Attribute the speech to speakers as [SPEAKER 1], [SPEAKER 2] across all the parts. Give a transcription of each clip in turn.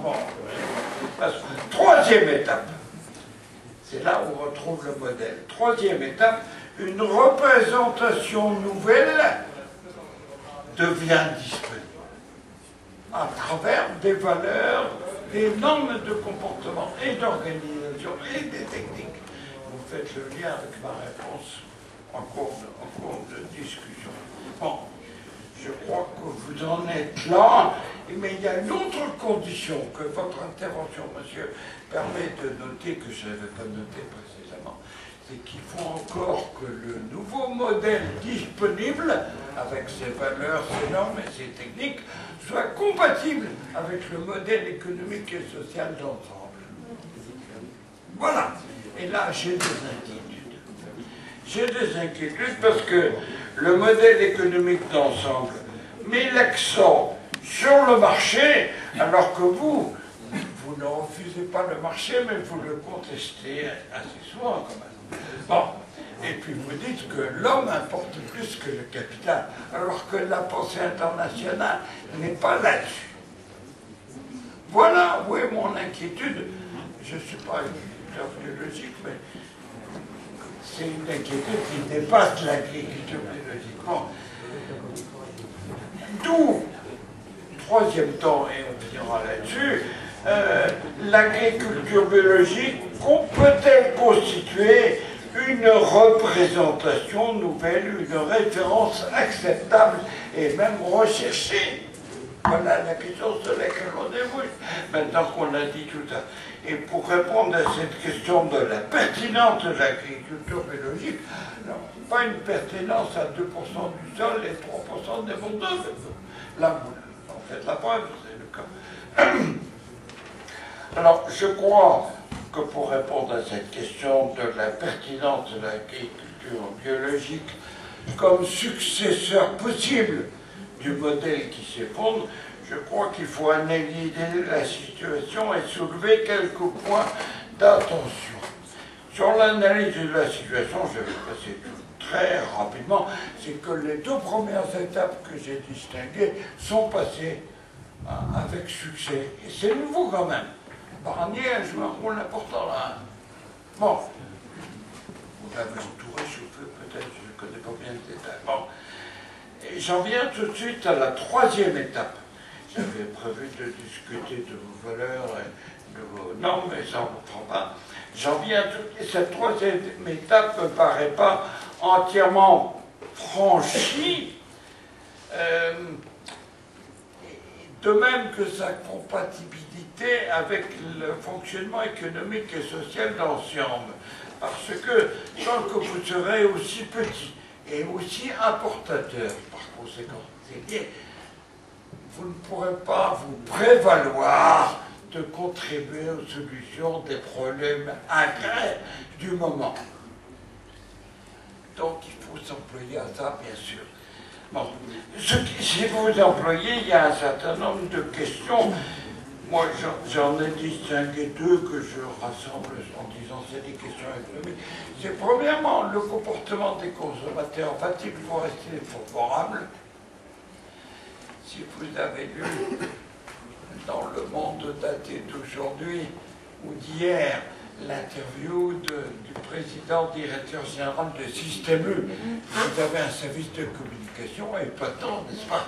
[SPEAKER 1] Bon, troisième étape, c'est là où on retrouve le modèle. Troisième étape, une représentation nouvelle devient disponible à travers des valeurs, des normes de comportement et d'organisation et des techniques. Vous faites le lien avec ma réponse en cours de discussion. Bon, je crois que vous en êtes là, mais il y a une autre condition que votre intervention, monsieur, permet de noter, que je n'avais pas noté précédemment, c'est qu'il faut encore que le nouveau modèle disponible, avec ses valeurs, ses normes et ses techniques, soit compatible avec le modèle économique et social d'ensemble. Voilà. Et là, j'ai des inquiétudes. J'ai des inquiétudes parce que le modèle économique d'ensemble met l'accent sur le marché, alors que vous ne refusez pas le marché, mais vous le contestez assez souvent quand même. Bon, et puis vous dites que l'homme importe plus que le capital, alors que la pensée internationale n'est pas là-dessus. Voilà où est mon inquiétude. Je ne suis pas une biologique, mais c'est une inquiétude qui dépasse l'agriculture biologique. Bon. D'où, troisième temps, et on finira là-dessus, l'agriculture biologique peut-elle constituer une représentation nouvelle, une référence acceptable et même recherchée? Voilà la question sur laquelle on débouche, maintenant qu'on a dit tout ça. Et pour répondre à cette question de la pertinence de l'agriculture biologique, non, pas une pertinence à 2% du sol et 3% des mondes. Là, vous en faites la preuve, c'est le cas. Alors, je crois que pour répondre à cette question de la pertinence de l'agriculture biologique comme successeur possible du modèle qui s'effondre, je crois qu'il faut analyser la situation et soulever quelques points d'attention. Sur l'analyse de la situation, je vais passer très rapidement, c'est que les deux premières étapes que j'ai distinguées sont passées avec succès. Et c'est nouveau quand même. Barnier a joué un rôle important là. Bon, vous l'avez entouré, peut-être, je ne connais pas bien le détail. Bon, et j'en viens tout de suite à la troisième étape. J'avais prévu de discuter de vos valeurs et de vos normes, mais ça ne prend pas. J'en viens tout de suite. Cette troisième étape ne me paraît pas entièrement franchie, de même que sa compatibilité avec le fonctionnement économique et social d'ensemble. Parce que tant que vous serez aussi petit et aussi importateur, par conséquent, c'est lié, vous ne pourrez pas vous prévaloir de contribuer aux solutions des problèmes agrès du moment. Donc il faut s'employer à ça, bien sûr. Bon, si vous vous employez, il y a un certain nombre de questions. Moi, j'en ai distingué deux que je rassemble en disant c'est des questions économiques. C'est premièrement le comportement des consommateurs. Va-t-il vous rester favorable? Si vous avez lu dans le monde daté d'aujourd'hui ou d'hier l'interview du président directeur général de Système U, vous avez un service de communication épatant, n'est-ce pas?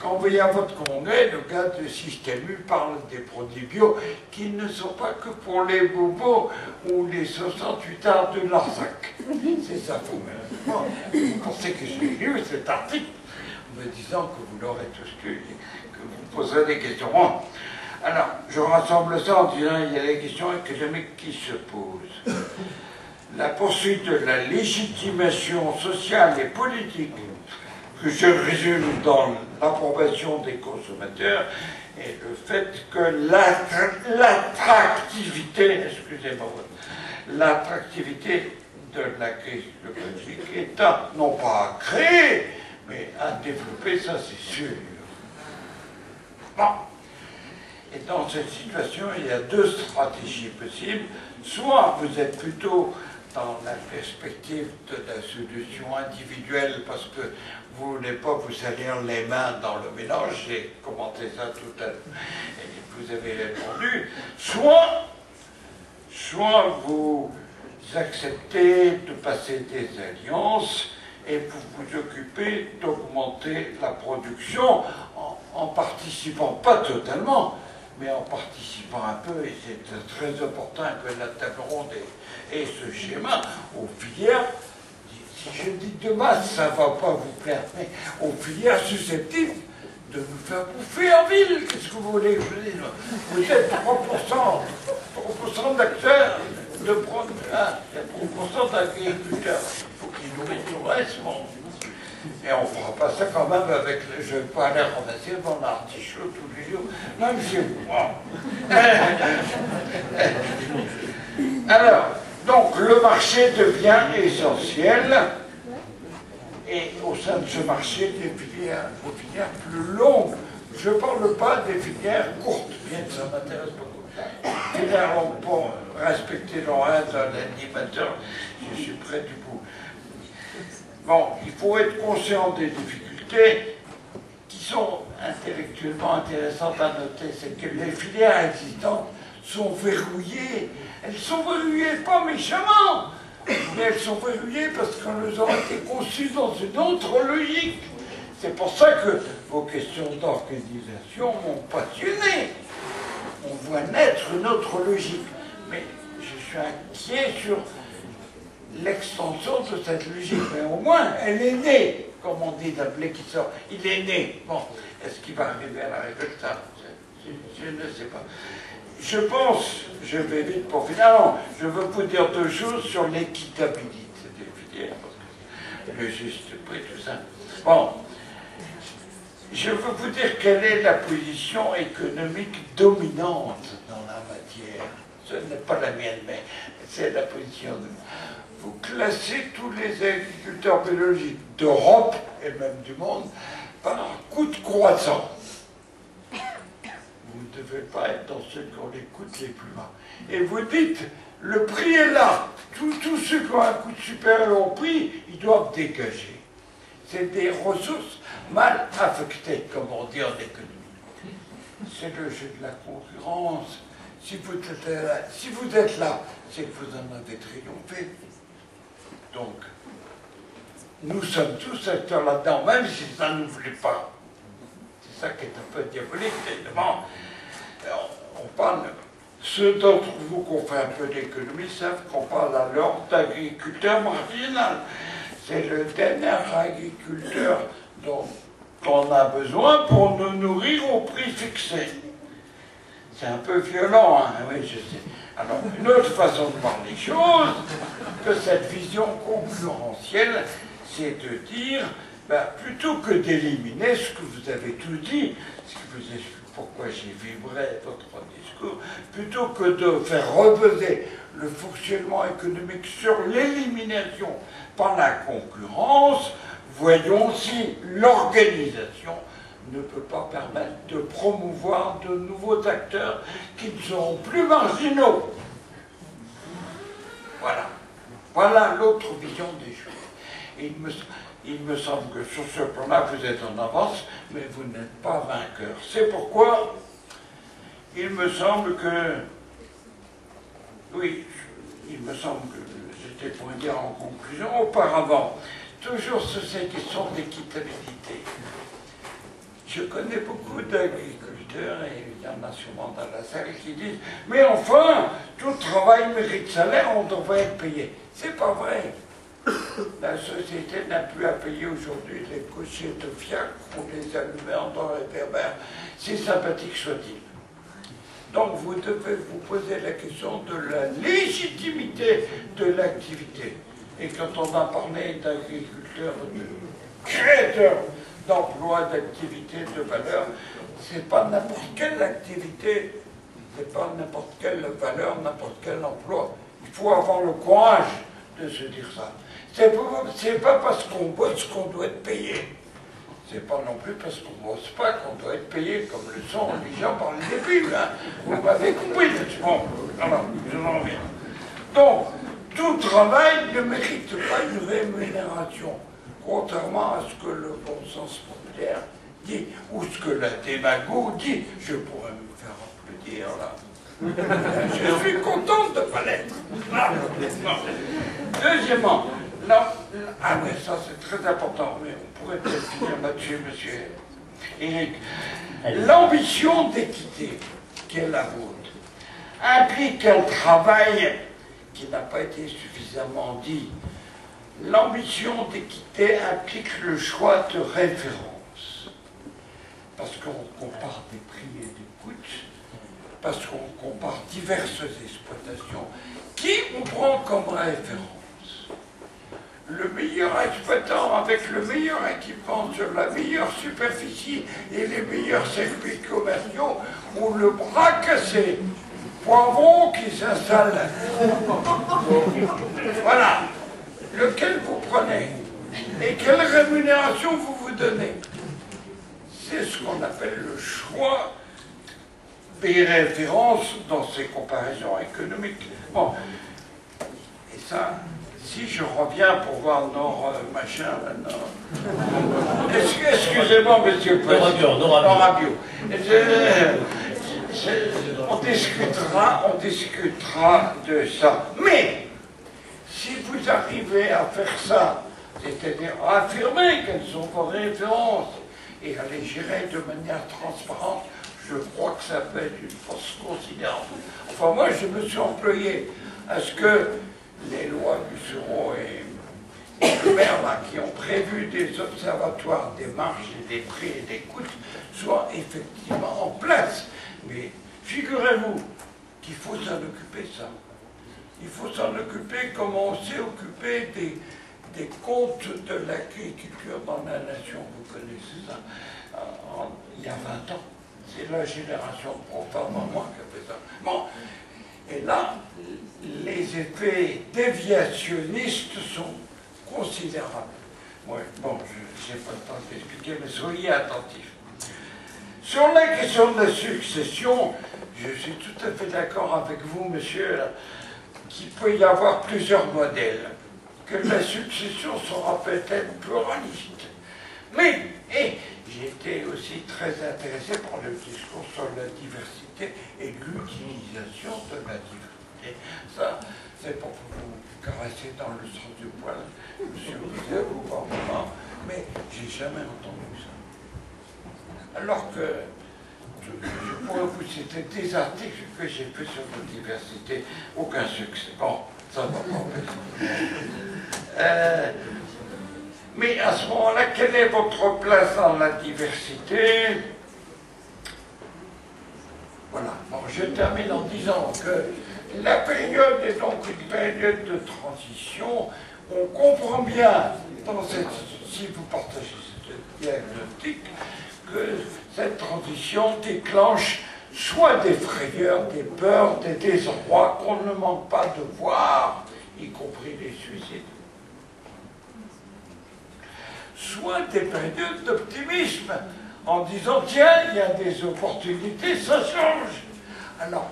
[SPEAKER 1] Quand vous voyez à votre congrès, le gars de Système U parle des produits bio qui ne sont pas que pour les bobos ou les 68 arts de Larzac. C'est ça, vous pensez que j'ai lu cet article en me disant que vous l'aurez tous lu et que vous poserez des questions. Bon. Alors, je rassemble ça en disant qu'il y a des questions économiques qui se posent. La poursuite de la légitimation sociale et politique, que je résume dans l'approbation des consommateurs, et le fait que l'attractivité, excusez-moi, l'attractivité de l'agriculture biologique est non pas à créer, mais à développer, ça c'est sûr. Bon. Et dans cette situation, il y a deux stratégies possibles. Soit vous êtes plutôt dans la perspective de la solution individuelle parce que vous ne voulez pas vous salir les mains dans le mélange, j'ai commenté ça tout à l'heure. Et vous avez répondu, soit vous acceptez de passer des alliances et vous vous occupez d'augmenter la production en participant, pas totalement, mais en participant un peu, et c'est très important que la table ronde ait ce schéma, aux filières, si je dis de masse, ça ne va pas vous plaire, mais aux filières susceptibles de nous faire bouffer en ville. Qu'est-ce que vous voulez que je dise? Vous êtes 3% d'acteurs, de prendre 3% d'agriculteurs. Il faut qu'ils nourrissent tout le reste. Bon. Et on ne fera pas ça quand même avec le. Je ne vais pas aller ramasser mon artichaut tous les jours, même chez moi. Alors, donc le marché devient essentiel. Et au sein de ce marché, des filières plus longues. Je ne parle pas des filières courtes, bien que ça m'intéresse beaucoup. Les filières longues, pour respecter l'horaire d'un animateur, je suis près du bout. Bon, il faut être conscient des difficultés qui sont intellectuellement intéressantes à noter. C'est que les filières existantes sont verrouillées. Elles sont verrouillées pas méchamment, mais elles sont verrouillées parce qu'elles ont été conçues dans une autre logique. C'est pour ça que vos questions d'organisation m'ont passionné. On voit naître une autre logique. Mais je suis inquiet sur l'extension de cette logique. Mais au moins, elle est née, comme on dit d'un blé qui sort. Il est né. Bon, est-ce qu'il va arriver à la résultat? Je ne sais pas. Je pense, je vais vite pour finir. Non, je veux vous dire deux choses sur l'équitabilité des filières, parce que le juste prix, tout ça. Bon, je veux vous dire quelle est la position économique dominante dans la matière. Ce n'est pas la mienne, mais c'est la position de... Vous classez tous les agriculteurs biologiques d'Europe et même du monde par coût de croissance. Vous ne devez pas être dans ceux qui ont les coûts les plus bas. Et vous dites, le prix est là. Tous ceux qui ont un coût supérieur au prix, ils doivent dégager. C'est des ressources mal affectées, comme on dit en économie. C'est le jeu de la concurrence. Si vous êtes là, c'est que vous en avez triomphé. Donc, nous sommes tous acteurs là-dedans, même si ça ne nous plaît pas. C'est ça qui est un peu diabolique, évidemment. On parle, ceux d'entre vous qui ont fait un peu d'économie savent qu'on parle alors d'agriculteur marginal. C'est le dernier agriculteur dont on a besoin pour nous nourrir au prix fixé. C'est un peu violent, hein, oui, je sais. Alors, une autre façon de voir les choses, que cette vision concurrentielle, c'est de dire, ben, plutôt que d'éliminer ce que vous avez tout dit, ce qui vous explique pourquoi j'ai vibré votre discours, plutôt que de faire reposer le fonctionnement économique sur l'élimination par la concurrence, voyons si l'organisation ne peut pas permettre de promouvoir de nouveaux acteurs qui ne seront plus marginaux. Voilà. Voilà l'autre vision des choses. Il me semble que sur ce plan-là, vous êtes en avance, mais vous n'êtes pas vainqueur. C'est pourquoi il me semble que... Oui, il me semble que j'étais pour dire en conclusion, auparavant, toujours sur ces questions d'équitabilité. Je connais beaucoup d'agriculteurs, et il y en a sûrement dans la salle, qui disent « Mais enfin, tout travail mérite salaire, on devrait être payé. » C'est pas vrai. La société n'a plus à payer aujourd'hui les cochers de fiacre ou les allumeurs dans les réverbères, si sympathique soit-il. Donc vous devez vous poser la question de la légitimité de l'activité. Et quand on a parlé d'agriculteurs, de créateurs d'emplois, d'activités, de valeur, c'est pas n'importe quelle activité, c'est pas n'importe quelle valeur, n'importe quel emploi. Il faut avoir le courage de se dire ça. C'est pas parce qu'on bosse qu'on doit être payé. C'est pas non plus parce qu'on bosse pas qu'on doit être payé, comme le sont les gens par le début. Hein. Vous m'avez compris, bon, alors, je en reviens. Donc, tout travail ne mérite pas une rémunération, contrairement à ce que le bon sens populaire dit, ou ce que la démago dit. Je pourrais me faire rappeler dire, là. Je suis contente de ne pas l'être. Deuxièmement, ah oui, ça c'est très important, mais on pourrait peut-être finir là-dessus, monsieur Éric. L'ambition d'équité, qui est la vôtre, implique un travail qui n'a pas été suffisamment dit. L'ambition d'équité implique le choix de référence, parce qu'on compare des prix et des coûts, parce qu'on compare diverses exploitations. Qui on prend comme référence? Le meilleur exploitant avec le meilleur équipement sur la meilleure superficie et les meilleurs circuits commerciaux ou le bras cassé? Poivron qui s'installe. Voilà. Lequel vous prenez? Et quelle rémunération vous vous donnez? C'est ce qu'on appelle le choix des références dans ces comparaisons économiques. Bon. Et ça, si je reviens pour voir nos machins maintenant. Excusez-moi, monsieur le président. Nora Bio. On discutera de ça. Mais, si vous arrivez à faire ça, c'est-à-dire à affirmer quelles sont vos références et à les gérer de manière transparente, je crois que ça peut être une force considérable. Enfin, moi, je me suis employé à ce que les lois du Seuron et le maire là, qui ont prévu des observatoires des marges et des prix et des coûts soient effectivement en place. Mais figurez-vous qu'il faut s'en occuper, ça. Il faut s'en occuper comme on s'est occupé des comptes de l'agriculture dans la nation. Vous connaissez ça il y a 20 ans. C'est la génération probablement moi qui a fait ça. Bon. Et là, les effets déviationnistes sont considérables. Ouais, bon, je n'ai pas le temps d'expliquer, mais soyez attentifs. Sur la question de la succession, je suis tout à fait d'accord avec vous, monsieur, qu'il peut y avoir plusieurs modèles, que la succession sera peut-être pluraliste. Mais, j'ai été aussi très intéressé par le discours sur la diversité et l'utilisation de la diversité. Ça, c'est pour vous caresser dans le sens du poil, monsieur vous par moment, mais j'ai jamais entendu ça. Alors que je pourrais vous citer des articles que j'ai faits sur la diversité, aucun succès. Bon, ça va pas. Mais à ce moment-là, quelle est votre place dans la diversité? Voilà. Bon, je termine en disant que la période est donc une période de transition. On comprend bien, si vous partagez cette diagnostic, que cette transition déclenche soit des frayeurs, des peurs, des désarrois qu'on ne manque pas de voir, y compris les suicides, soit des périodes d'optimisme, en disant, tiens, il y a des opportunités, ça change. Alors,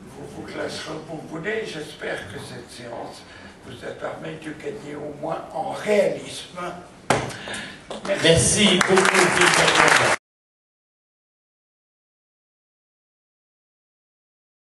[SPEAKER 1] vous vous classerez où vous voulez, j'espère que cette séance vous a permis de gagner au moins en réalisme.
[SPEAKER 2] Merci beaucoup.